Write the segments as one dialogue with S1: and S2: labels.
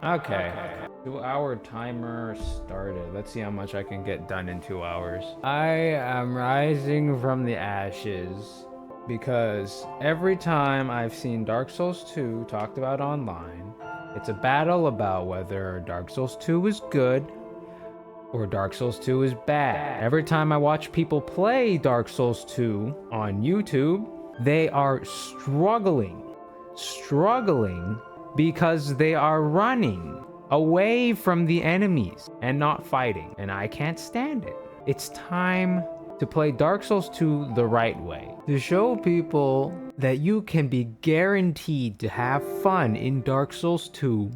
S1: Okay. 2-hour timer started. Let's see how much I can get done in 2 hours. I am rising from the ashes because every time I've seen Dark Souls 2 talked about online, it's a battle about whether Dark Souls 2 is good or Dark Souls 2 is bad. Every time I watch people play Dark Souls 2 on YouTube, they are struggling because they are running away from the enemies and not fighting, and I can't stand it. It's time to play Dark Souls 2 the right way, to show people that you can be guaranteed to have fun in Dark Souls 2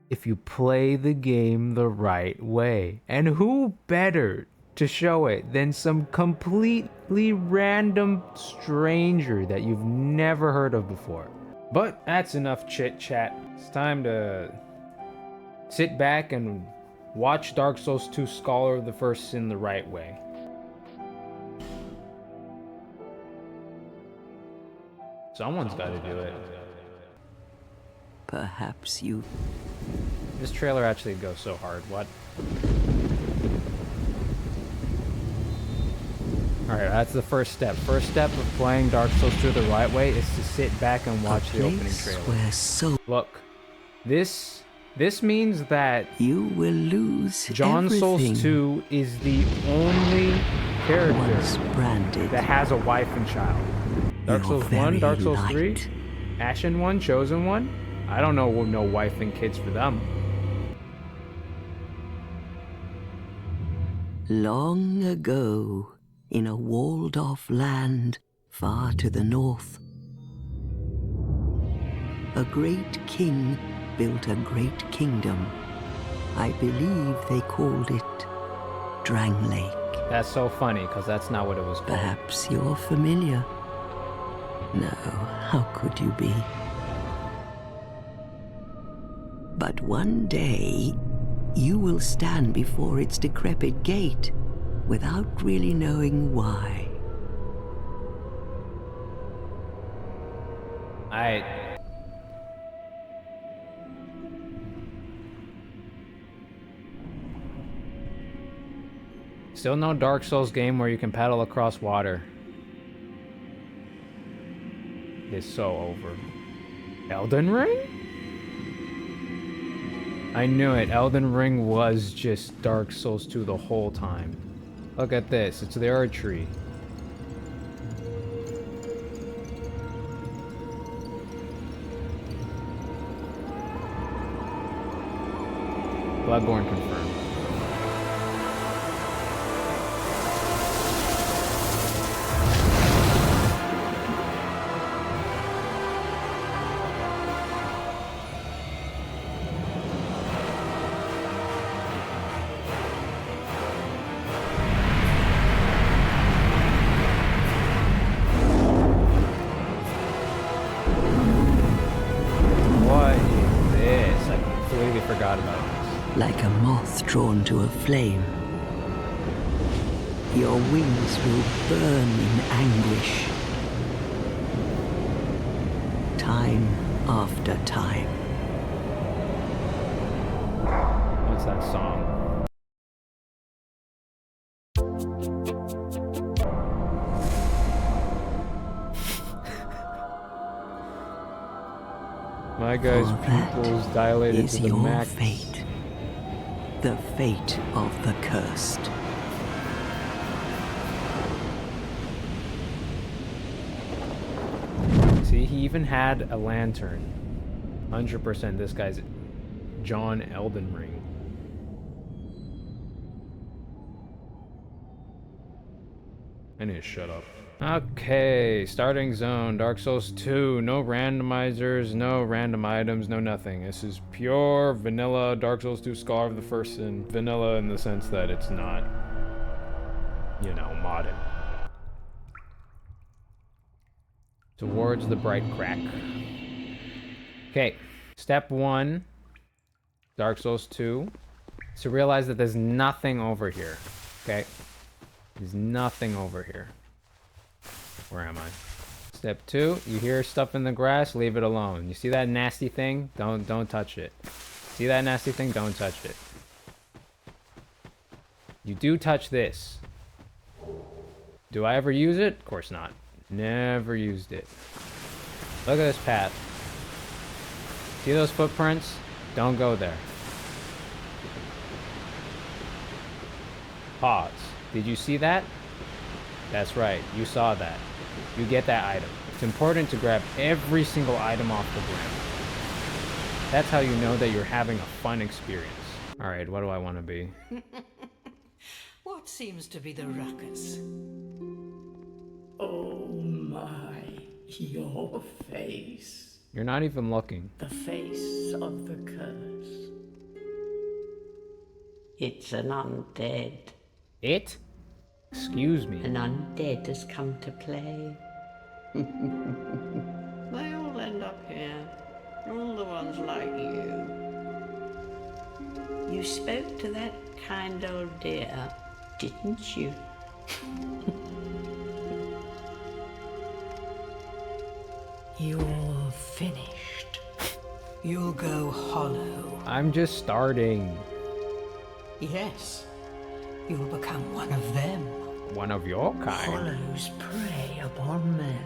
S1: if you play the game the right way. And who better to show it than some completely random stranger that you've never heard of before. But that's enough chit chat. It's time to sit back and watch Dark Souls 2 Scholar of the First Sin the right way. Someone's got to do it.
S2: Perhaps you...
S1: This trailer actually goes so hard. What? Alright, that's the first step. First step of playing Dark Souls 2 the right way is to sit back and watch the opening trailer. Look, this means that
S2: you will lose
S1: John Souls 2 is the only character that has a wife and child. Dark Souls 1, Dark Souls 3, Ashen 1, Chosen 1. I don't know no wife and kids for them.
S2: Long ago, in a walled-off land far to the north, a great king built a great kingdom. I believe they called it Drang Lake.
S1: That's so funny, because that's not what it was called.
S2: Perhaps you're familiar. No, how could you be? But one day, you will stand before its decrepit gate without really knowing why.
S1: Still no Dark Souls game where you can paddle across water. It's so over. Elden Ring? I knew it. Elden Ring was just Dark Souls 2 the whole time. Look at this. It's the Erd Tree. Bloodborne confirmed. Forgot about this.
S2: Like a moth drawn to a flame, your wings will burn in anguish, time after time.
S1: What's that song? My guy's pupils dilated to the max.
S2: Is your fate. The fate of the cursed.
S1: See, he even had a lantern. 100% this guy's John Elden Ring. I need to shut up. Okay, starting zone, Dark Souls 2, no randomizers, no random items, no nothing. This is pure vanilla Dark Souls 2 Scholar of the First Sin. Vanilla in the sense that it's not, you know, modded. Towards the bright crack. Okay, step 1, Dark Souls 2, to realize that there's nothing over here, okay? There's nothing over here. Where am I? Step 2, you hear stuff in the grass, leave it alone. You see that nasty thing? Don't touch it. See that nasty thing? Don't touch it. You do touch this. Do I ever use it? Of course not. Never used it. Look at this path. See those footprints? Don't go there. Pause. Did you see that? That's right, you saw that. You get that item. It's important to grab every single item off the ground. That's how you know that you're having a fun experience. Alright, what do I want to be?
S3: What seems to be the ruckus?
S4: Oh my, your face.
S1: You're not even looking.
S4: The face of the curse.
S2: It's an undead.
S1: It? Excuse me.
S2: An undead has come to play. They all end up here. All the ones like you. You spoke to that kind old dear, didn't you?
S3: You're finished. You'll go hollow.
S1: I'm just starting.
S3: Yes, you'll become one of them.
S1: One of your kind.
S4: Hollows prey upon men,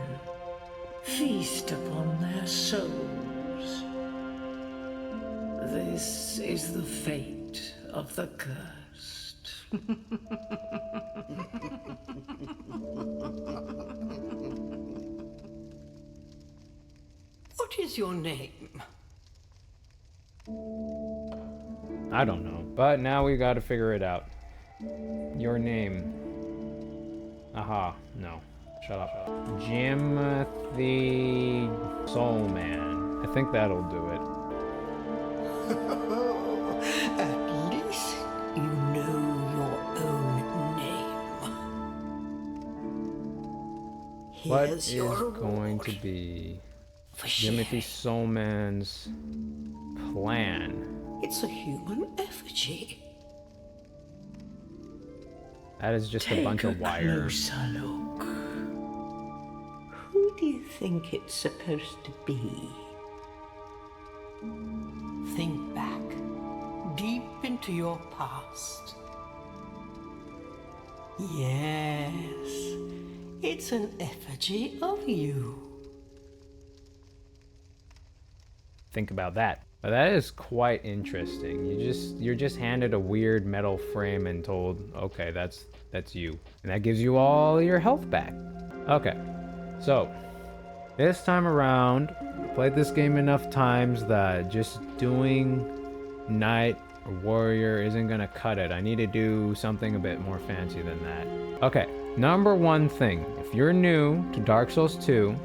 S4: feast upon their souls. This is the fate of the cursed.
S3: What is your name?
S1: I don't know. But now we gotta figure it out. Your name. Aha. No. Shut up. Jimothy Soulman. I think that'll do it.
S3: At least you know your own name.
S1: What
S3: Here's
S1: is
S3: your
S1: going to
S3: reward
S1: be
S3: for
S1: Jimothy
S3: sharing.
S1: Soulman's plan?
S3: It's a human effigy.
S1: That is just a bunch of wires.
S4: Closer look.
S2: Who do you think it's supposed to be?
S3: Think back, deep into your past. Yes, it's an effigy of you.
S1: Think about that. But that is quite interesting. You're just handed a weird metal frame and told, okay, that's you. And that gives you all your health back. Okay. So, this time around, I played this game enough times that just doing knight or warrior isn't gonna cut it. I need to do something a bit more fancy than that. Okay, number one thing. If you're new to Dark Souls 2,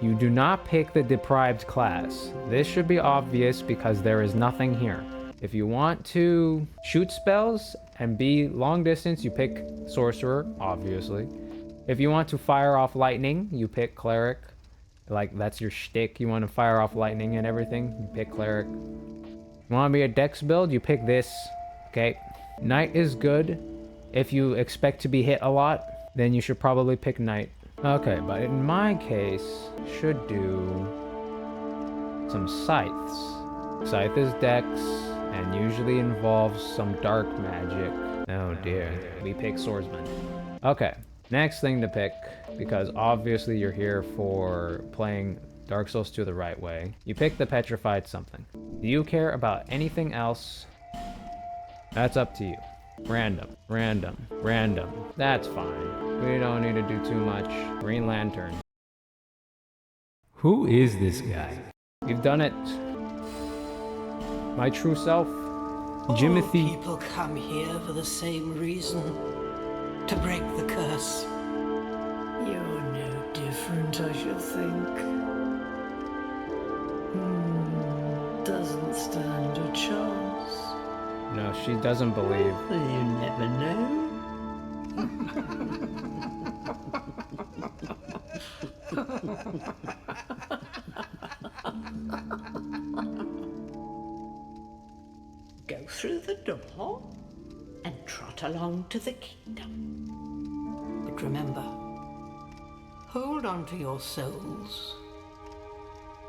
S1: you do not pick the deprived class. This should be obvious because there is nothing here. If you want to shoot spells and be long distance, you pick sorcerer, obviously. If you want to fire off lightning, you pick cleric. Like, that's your shtick. You want to fire off lightning and everything, you pick cleric. You want to be a dex build, you pick this. Okay. Knight is good. If you expect to be hit a lot, then you should probably pick knight. Okay, but in my case, should do some scythes. Scythe is dex, and usually involves some dark magic. Oh dear, we pick swordsman. Okay, next thing to pick, because obviously you're here for playing Dark Souls 2 the right way. You pick the petrified something. Do you care about anything else? That's up to you. Random, random, random. That's fine. We don't need to do too much. Green Lantern. Who is this guy? You've done it. My true self. Jimothy.
S3: All people come here for the same reason. To break the curse.
S4: You're no different, I should think. Doesn't stand a chance.
S1: No, she doesn't believe.
S2: Well, you never know. Go through the door and trot along to the kingdom.
S3: But remember, hold on to your souls.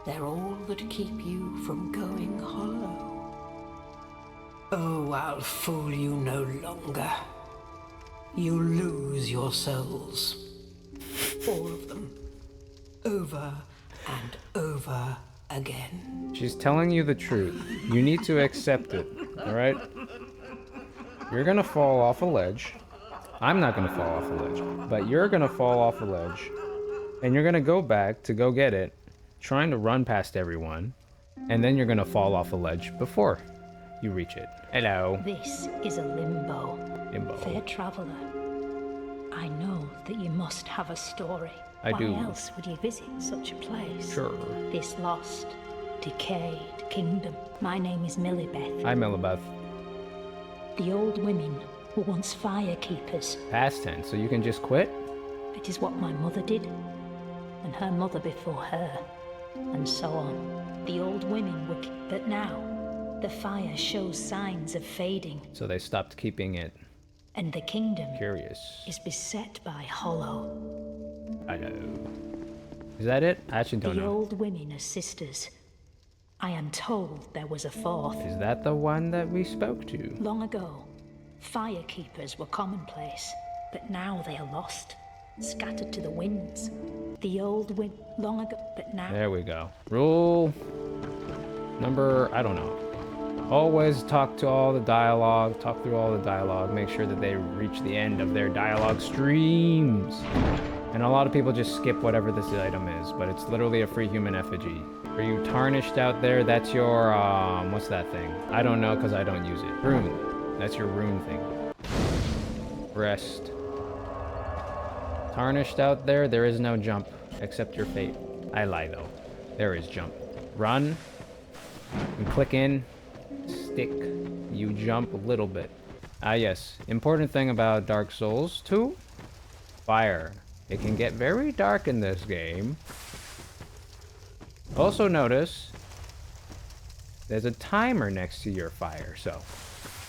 S3: They're all that keep you from going hollow. Oh, I'll fool you no longer. You lose your souls. All of them. Over and over again.
S1: She's telling you the truth. You need to accept it, alright? You're gonna fall off a ledge. I'm not gonna fall off a ledge, but you're gonna fall off a ledge. And you're gonna go back to go get it, trying to run past everyone, and then you're gonna fall off a ledge before you reach it. Hello.
S5: This is a limbo.
S1: Limbo.
S5: Fair traveler, I know that you must have a story.
S1: I do.
S5: Why else would you visit such a place?
S1: Sure.
S5: This lost, decayed kingdom. My name is Millibeth.
S1: Hi, Millibeth.
S5: The old women were once fire keepers.
S1: Past tense, so you can just quit?
S5: It is what my mother did, and her mother before her, and so on. The old women were, but now, the fire shows signs of fading.
S1: So they stopped keeping it.
S5: And the kingdom
S1: Curious.
S5: is beset by hollow.
S1: I know. Is that it? I actually don't
S5: The
S1: know.
S5: old women are sisters. I am told there was a fourth.
S1: Is that the one that we spoke to?
S5: Long ago, fire keepers were commonplace, but now they are lost, scattered to the winds. The old long ago, but now...
S1: There we go. Rule number, I don't know. Always talk to all the dialogue, talk through all the dialogue, make sure that they reach the end of their dialogue streams. And a lot of people just skip whatever this item is, but it's literally a free human effigy. Are you tarnished out there? That's your, what's that thing? I don't know because I don't use it. Rune. That's your rune thing. Rest. Tarnished out there, there is no jump, except your fate. I lie though. There is jump. Run. And click in. Stick. You jump a little bit. Ah yes. Important thing about Dark Souls 2. Fire. It can get very dark in this game. Also notice there's a timer next to your fire, so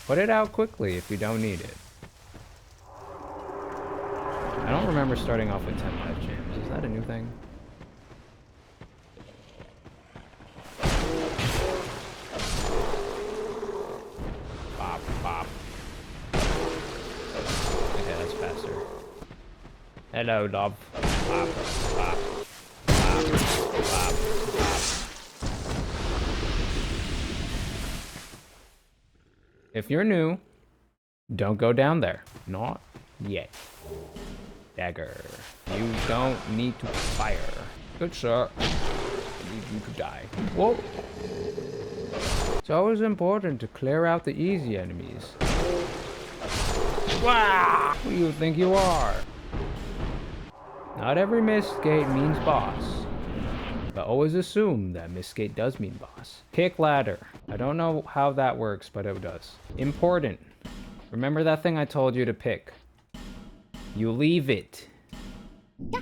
S1: put it out quickly if you don't need it. I don't remember starting off with 10 life gems. Is that a new thing? Pop, pop. Okay, that's faster. Hello, love. Pop, pop, pop, pop, pop. If you're new, don't go down there. Not yet. Dagger. You don't need to fire. Good sir. I need you to die. Whoa. It's always important to clear out the easy enemies. Wow! Who do you think you are? Not every missed gate means boss, but always assume that missed gate does mean boss. Kick ladder. I don't know how that works, but it does. Important. Remember that thing I told you to pick. You leave it.
S6: Yeah.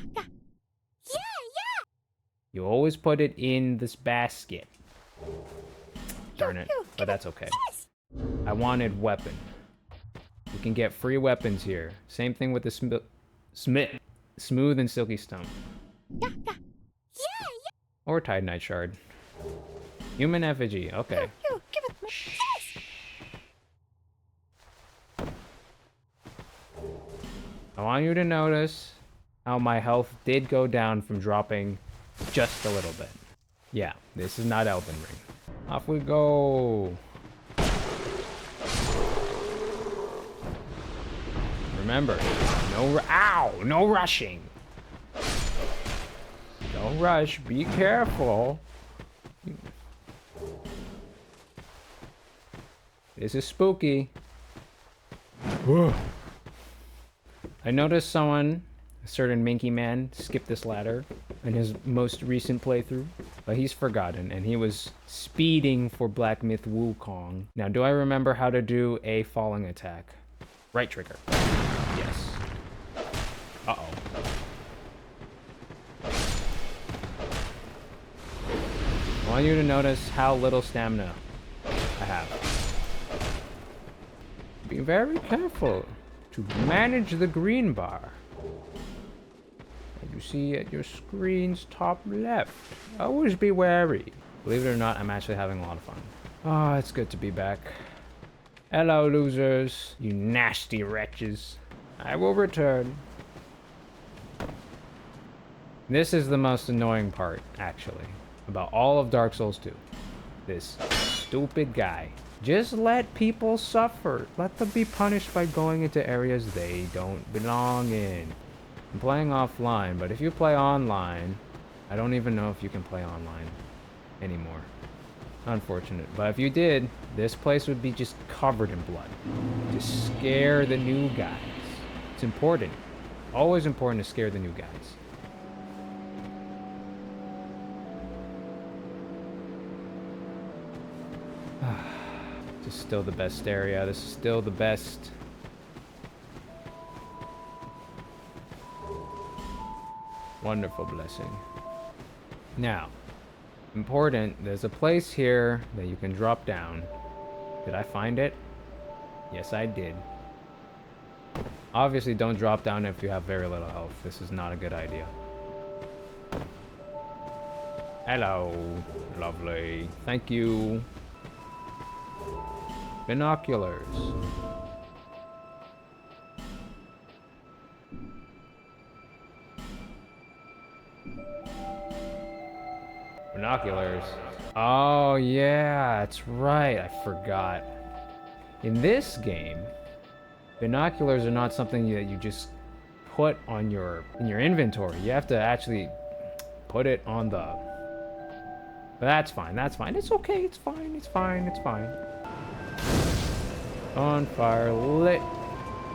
S1: You always put it in this basket. Darn it, but that's okay. I wanted weapon. You can get free weapons here. Same thing with the smooth and silky stone.
S6: Yeah.
S1: Or titanite shard. Human effigy, okay.
S6: Give it me.
S1: I want you to notice how my health did go down from dropping just a little bit. Yeah, this is not Elden Ring. Off we go. Remember, no rushing. Don't rush, be careful. This is spooky. Whoa. I noticed someone, a certain Minky Man, skipped this ladder in his most recent playthrough, but he's forgotten, and he was speeding for Black Myth Wukong. Now, do I remember how to do a falling attack? Right trigger. Yes. Uh-oh. I want you to notice how little stamina I have. Be very careful to manage the green bar that you see at your screen's top left. Always be wary. Believe it or not, I'm actually having a lot of fun. Oh, it's good to be back. Hello, losers. You nasty wretches. I will return. This is the most annoying part, actually, about all of Dark Souls 2. This stupid guy. Just let people suffer. Let them be punished by going into areas they don't belong in. I'm playing offline, but if you play online, I don't even know if you can play online anymore. Unfortunate. But if you did, this place would be just covered in blood. To scare the new guys. It's important. Always important to scare the new guys. This is still the best area. This is still the best. Wonderful blessing. Now, important, there's a place here that you can drop down. Did I find it? Yes, I did. Obviously, don't drop down if you have very little health. This is not a good idea. Hello. Lovely. Thank you. Binoculars. Binoculars. Oh yeah, that's right. I forgot. In this game, binoculars are not something that you just put on in your inventory. You have to actually put it on the. But that's fine. That's fine. It's okay. It's fine. It's fine. It's fine. On fire, lit.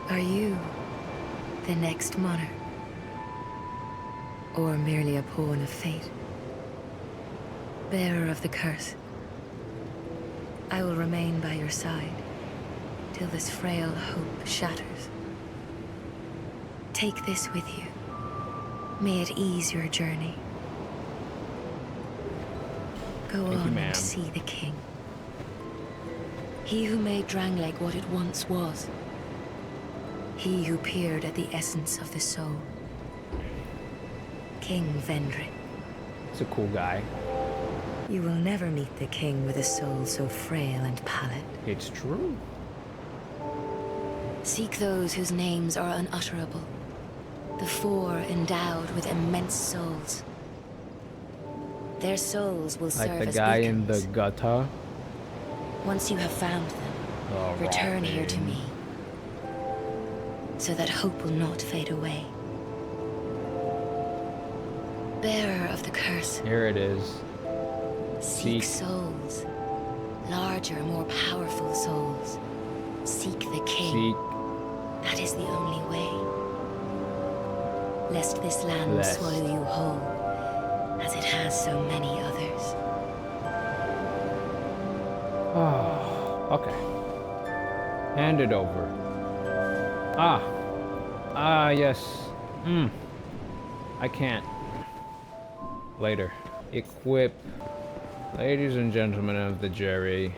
S7: Are you the next monarch? Or merely a pawn of fate? Bearer of the curse, I will remain by your side till this frail hope shatters. Take this with you. May it ease your journey. Go on and see the king. He who made Drangleic what it once was. He who peered at the essence of the soul. King Vendrick.
S1: It's a cool guy.
S7: You will never meet the king with a soul so frail and pallid.
S1: It's true.
S7: Seek those whose names are unutterable. The four endowed with immense souls. Their souls will serve as
S1: like the guy in the
S7: beacons.
S1: gutter.
S7: Once you have found them, return here to me, so that hope will not fade away. Bearer of the curse.
S1: Here it is.
S7: Seek souls. Larger, more powerful souls. Seek the king.
S1: Seek.
S7: That is the only way. Lest this land swallow you whole, as it has so many others.
S1: Oh, okay. Hand it over. Yes. I can't. Later. Equip. Ladies and gentlemen of the jury.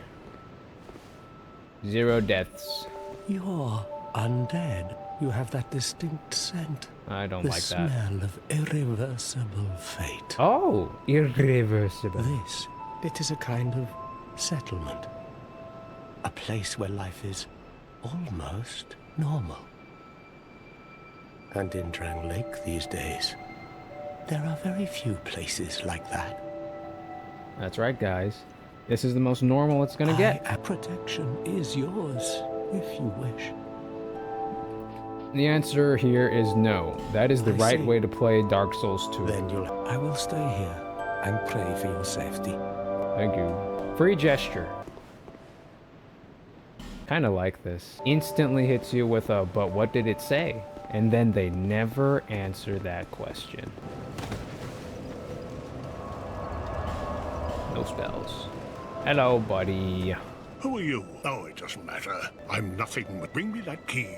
S1: 0 deaths.
S8: You're undead. You have that distinct scent.
S1: I don't like that.
S8: The smell of irreversible fate.
S1: Oh, irreversible.
S8: This, it is a kind of settlement. A place where life is almost normal. And in Drangleic these days, there are very few places like that.
S1: That's right, guys. This is the most normal it's gonna get.
S8: Protection is yours, if you wish.
S1: The answer here is no. That is the right way to play Dark Souls 2.
S8: Then I will stay here and pray for your safety.
S1: Thank you. Free gesture. Kind of like this. Instantly hits you with a, but what did it say? And then they never answer that question. No spells. Hello, buddy.
S9: Who are you? Oh, it doesn't matter. I'm nothing but bring me that key.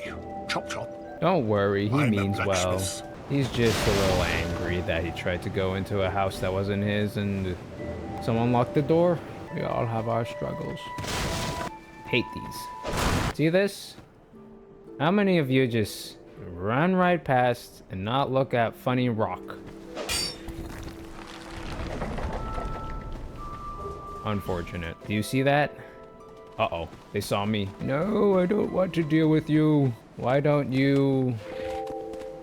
S9: Chop chop.
S1: Don't worry, he
S9: I'm
S1: means
S9: a
S1: well.
S9: blacksmith.
S1: He's just a little angry that he tried to go into a house that wasn't his and someone locked the door. We all have our struggles. Hate these. See this? How many of you just run right past and not look at funny rock? Unfortunate. Do you see that? Uh-oh, they saw me. No, I don't want to deal with you. Why don't you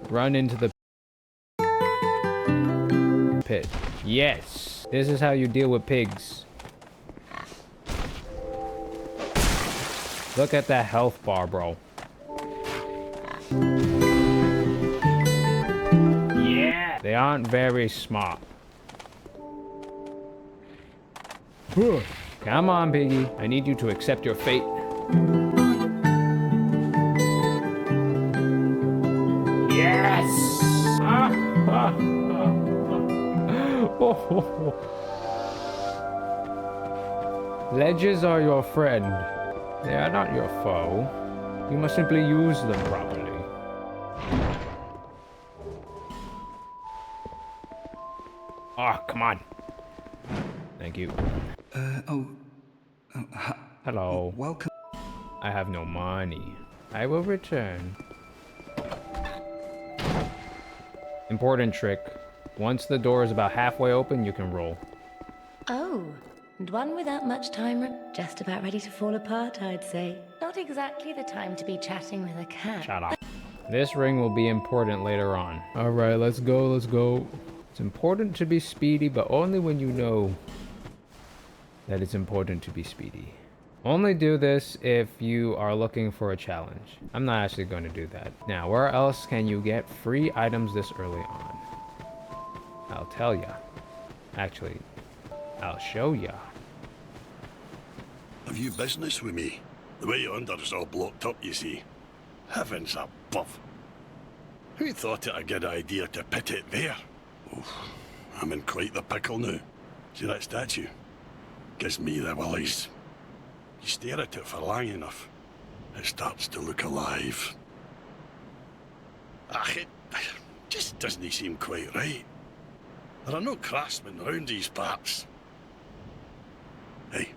S1: run into the pit? Yes, this is how you deal with pigs. Look at that health bar, bro. Yeah, they aren't very smart. Come on, piggy. I need you to accept your fate. Yes! Ledges are your friend. They are not your foe. You must simply use them properly. Ah, come on. Thank you. Hello.
S10: Welcome.
S1: I have no money. I will return. Important trick. Once the door is about halfway open, you can roll.
S7: Oh, and one without much time. Just about ready to fall apart, I'd say. Not exactly the time to be chatting with a cat.
S1: Shut up. This ring will be important later on. Alright, let's go, let's go. It's important to be speedy, but only when you know that it's important to be speedy. Only do this if you are looking for a challenge. I'm not actually going to do that. Now, where else can you get free items this early on? I'll tell ya. Actually, I'll show ya.
S9: Have you business with me? The way yonder is all blocked up, you see. Heavens above. Who thought it a good idea to pit it there? Oof, I'm in quite the pickle now. See that statue? Gives me the willies. You stare at it for long enough, it starts to look alive. It just doesn't seem quite right. There are no craftsmen round these parts. Hey,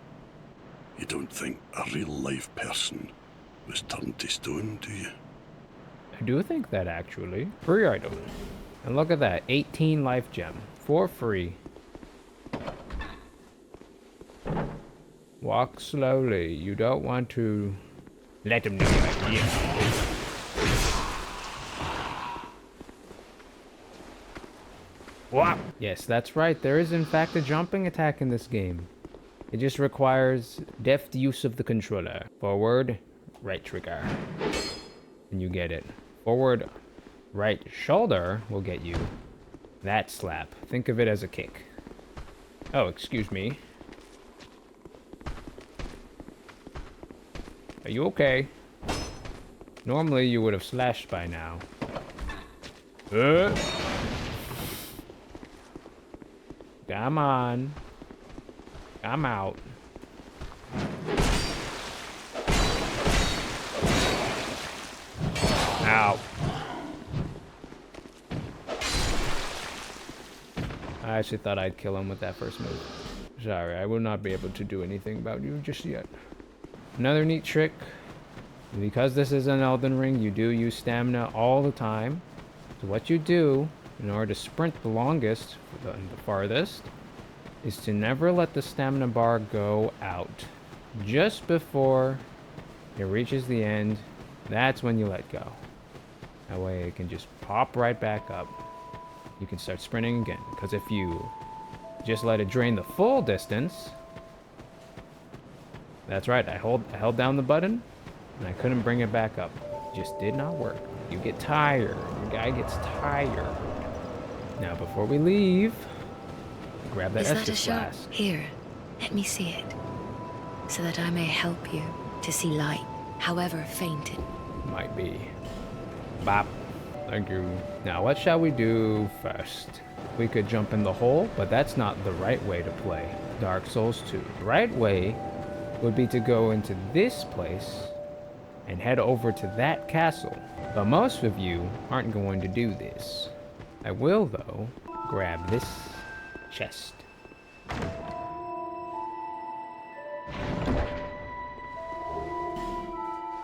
S9: you don't think a real-life person was turned to stone, do you?
S1: I do think that, actually. Free item. And look at that, 18 life gem. For free. Walk slowly. You don't want to let him know that. Yeah. What? Yes, that's right. There is in fact a jumping attack in this game. It just requires deft use of the controller. Forward, right trigger. And you get it. Forward, right shoulder will get you that slap. Think of it as a kick. Oh, excuse me. Are you okay? Normally you would have slashed by now. Come on. I'm out. Ow. I actually thought I'd kill him with that first move. Sorry, I will not be able to do anything about you just yet. Another neat trick. Because this is an Elden Ring, you do use stamina all the time. So what you do, in order to sprint the longest, the farthest, is to never let the stamina bar go out. Just before it reaches the end, that's when you let go. That way it can just pop right back up. You can start sprinting again, because if you just let it drain the full distance, that's right, I held down the button, and I couldn't bring it back up. It just did not work. You get tired. Your guy gets tired. Now, before we leave, grab that Estus flask.
S7: Here, let me see it, so that I may help you to see light, however faint it
S1: might be. Bop. Thank you. Now, what shall we do first? We could jump in the hole, but that's not the right way to play Dark Souls 2. The right way would be to go into this place and head over to that castle. But most of you aren't going to do this. I will, though, grab this chest.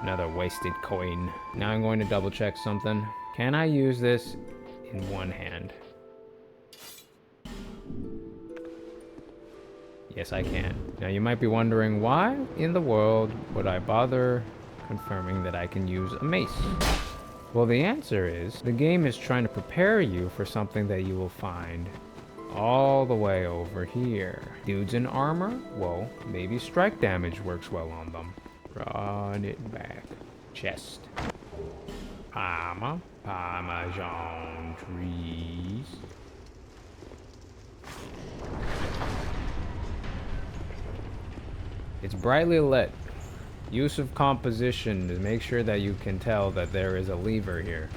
S1: Another wasted coin. Now I'm going to double check something. Can I use this in one hand? Yes, I can. Now you might be wondering, why in the world would I bother confirming that I can use a mace? Well, the answer is, the game is trying to prepare you for something that you will find all the way over here. Dudes in armor? Well, maybe strike damage works well on them. Run it back. Chest. Parmesan trees. It's brightly lit. Use of composition to make sure that you can tell that there is a lever here.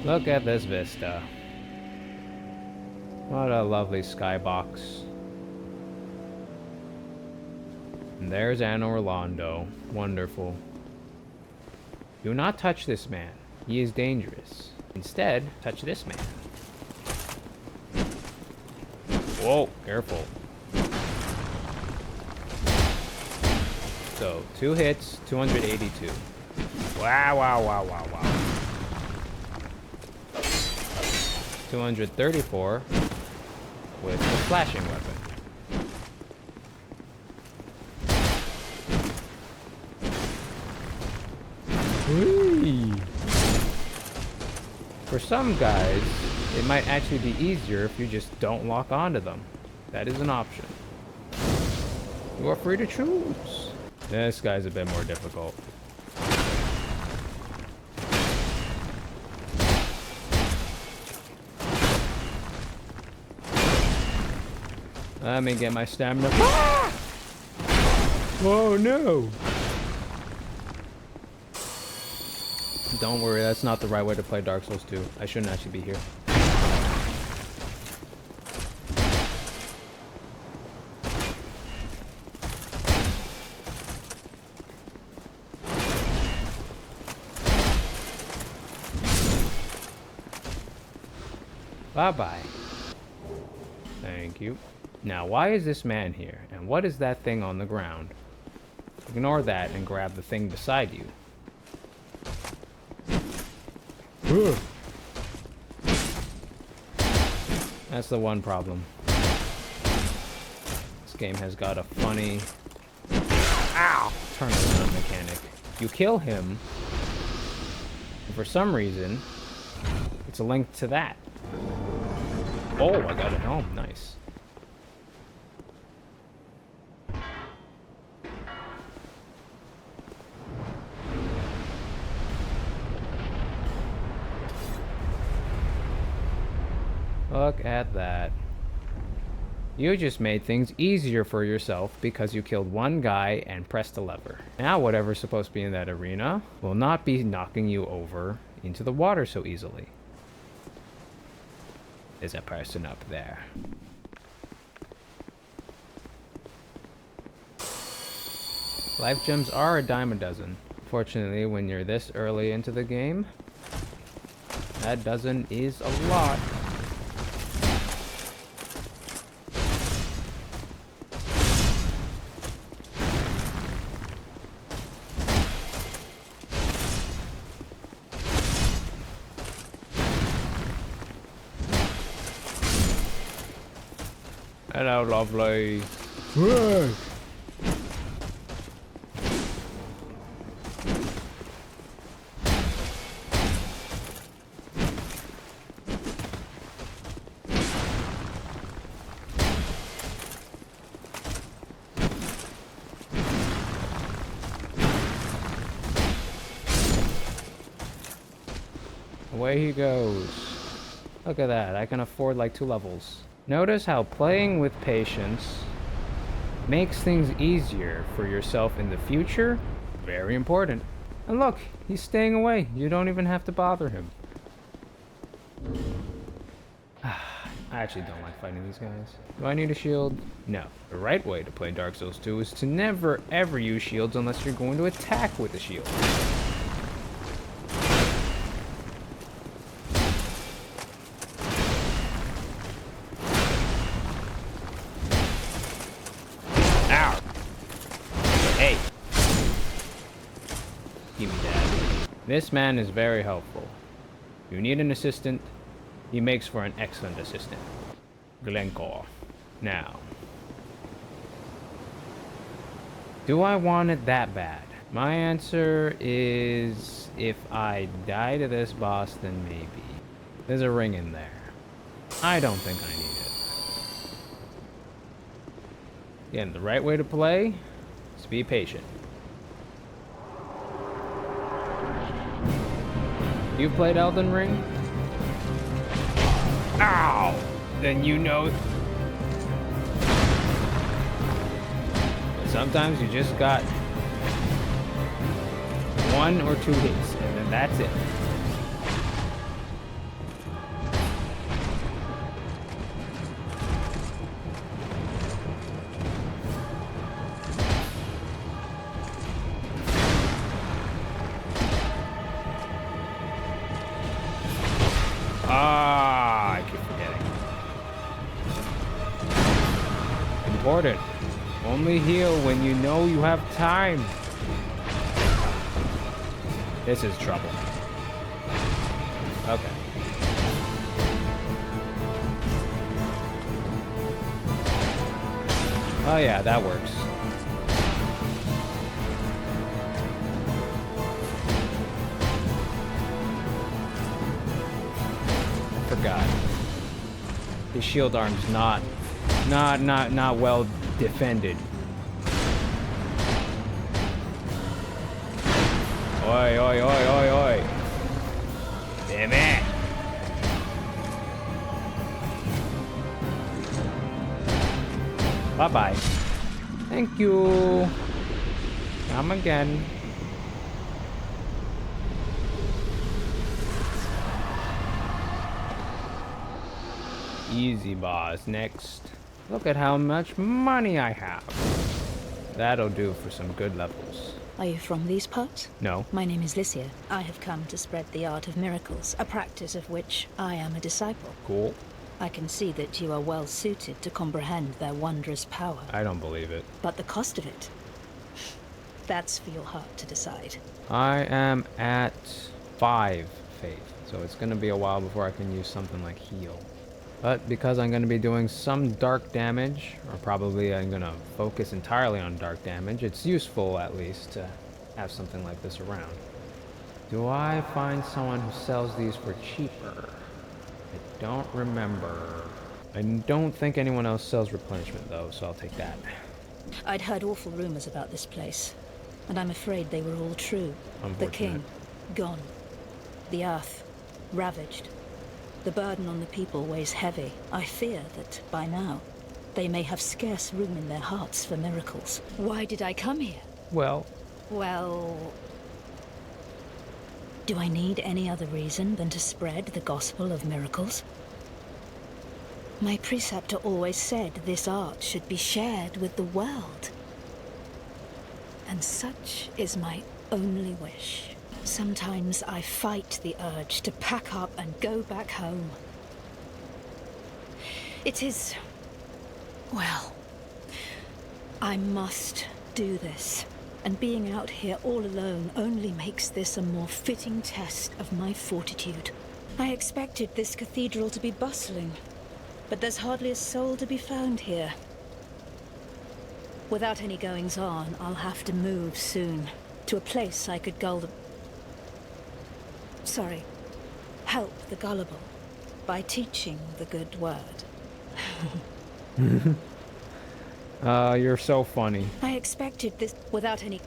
S1: Look at this vista. What a lovely skybox. And there's Anna Orlando. Wonderful. Do not touch this man. He is dangerous. Instead, touch this man. Whoa, careful. So, 2 hits, 282. Wow, wow, wow, wow, wow. 234 with the flashing weapon. Whee! For some guys, it might actually be easier if you just don't lock onto them. That is an option. You are free to choose. This guy's a bit more difficult. Let me get my stamina. Ah! Oh no! Don't worry, that's not the right way to play Dark Souls 2. I shouldn't actually be here. Bye-bye. Thank you. Now, why is this man here? And what is that thing on the ground? Ignore that and grab the thing beside you. That's the one problem. This game has got a funny turnaround mechanic. You kill him, and for some reason, it's a link to that. Oh, I got a helm. Nice. Look at that. You just made things easier for yourself because you killed one guy and pressed a lever. Now whatever's supposed to be in that arena will not be knocking you over into the water so easily. There's a person up there. Life gems are a dime a dozen. Fortunately, when you're this early into the game, that dozen is a lot. Hello, lovely. Whoa. Away he goes. Look at that. I can afford like 2 levels. Notice how playing with patience makes things easier for yourself in the future. Very important. And look, he's staying away. You don't even have to bother him. I actually don't like fighting these guys. Do I need a shield? No. The right way to play Dark Souls 2 is to never ever use shields unless you're going to attack with a shield. Give me that. This man is very helpful. If you need an assistant, He makes for an excellent assistant. Glencore. Now, do I want it that bad? My answer is, if I die to this boss, then maybe. There's a ring in there. I don't think I need it. Again, the right way to play is to be patient. You've played Elden Ring? Ow! Then you know. Sometimes you just got 1 or 2 hits, and then that's it. I keep forgetting. Important. Only heal when you know you have time. This is trouble. Okay. Oh yeah, that works. Forgot. His shield arm's not well defended. Oi, oi, oi, oi, oi. Damn it. Bye-bye. Thank you. Come again. Easy, boss. Next. Look at how much money I have. That'll do for some good levels.
S5: Are you from these parts?
S1: No.
S5: My name is Lycia. I have come to spread the art of miracles, a practice of which I am a disciple.
S1: Cool.
S5: I can see that you are well suited to comprehend their wondrous power.
S1: I don't believe it.
S5: But the cost of it, that's for your heart to decide.
S1: I am at 5 faith, so it's gonna be a while before I can use something like heal. But because I'm gonna be doing some dark damage, or probably I'm gonna focus entirely on dark damage, it's useful at least to have something like this around. Do I find someone who sells these for cheaper? I don't remember. I don't think anyone else sells replenishment though, so I'll take that.
S5: I'd heard awful rumors about this place, and I'm afraid they were all true. The king, gone. The earth, ravaged. The burden on the people weighs heavy. I fear that, by now, they may have scarce room in their hearts for miracles. Why did I come here?
S1: Well...
S5: Do I need any other reason than to spread the gospel of miracles? My preceptor always said this art should be shared with the world. And such is my only wish. Sometimes I fight the urge to pack up and go back home. It is... well, I must do this. And being out here all alone only makes this a more fitting test of my fortitude. I expected this cathedral to be bustling, but there's hardly a soul to be found here. Without any goings-on, I'll have to move soon, to a place I could help the gullible by teaching the good word.
S1: You're so funny.
S5: I expected this without any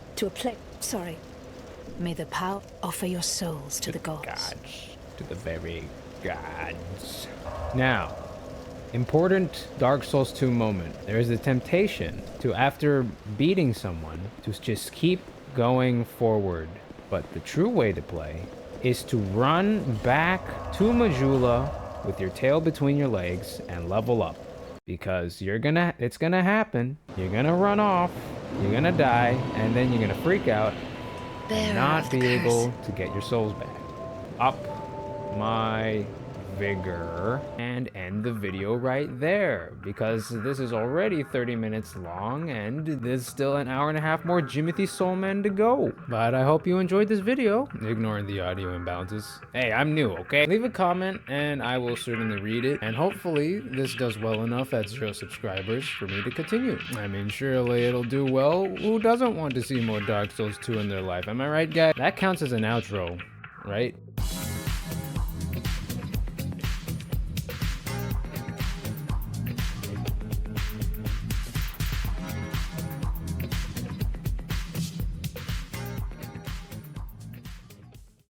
S5: May the power offer your souls to the gods.
S1: To the very gods. Now, important Dark Souls 2 moment. There is a temptation to, after beating someone, to just keep going forward. But the true way to play is to run back to Majula with your tail between your legs and level up. Because it's gonna happen. You're gonna run off, you're gonna die, and then you're gonna freak out and not be able to get your souls back. Up my vigor and end the video right there, because this is already 30 minutes long and there's still an hour and a half more Jimothy Soulman to go. But I hope you enjoyed this video, ignoring the audio imbalances. Hey, I'm new, okay? Leave a comment and I will certainly read it, and hopefully this does well enough at 0 subscribers for me to continue. I mean, surely it'll do well. Who doesn't want to see more Dark Souls 2 in their life? Am I right, guys? That counts as an outro, right?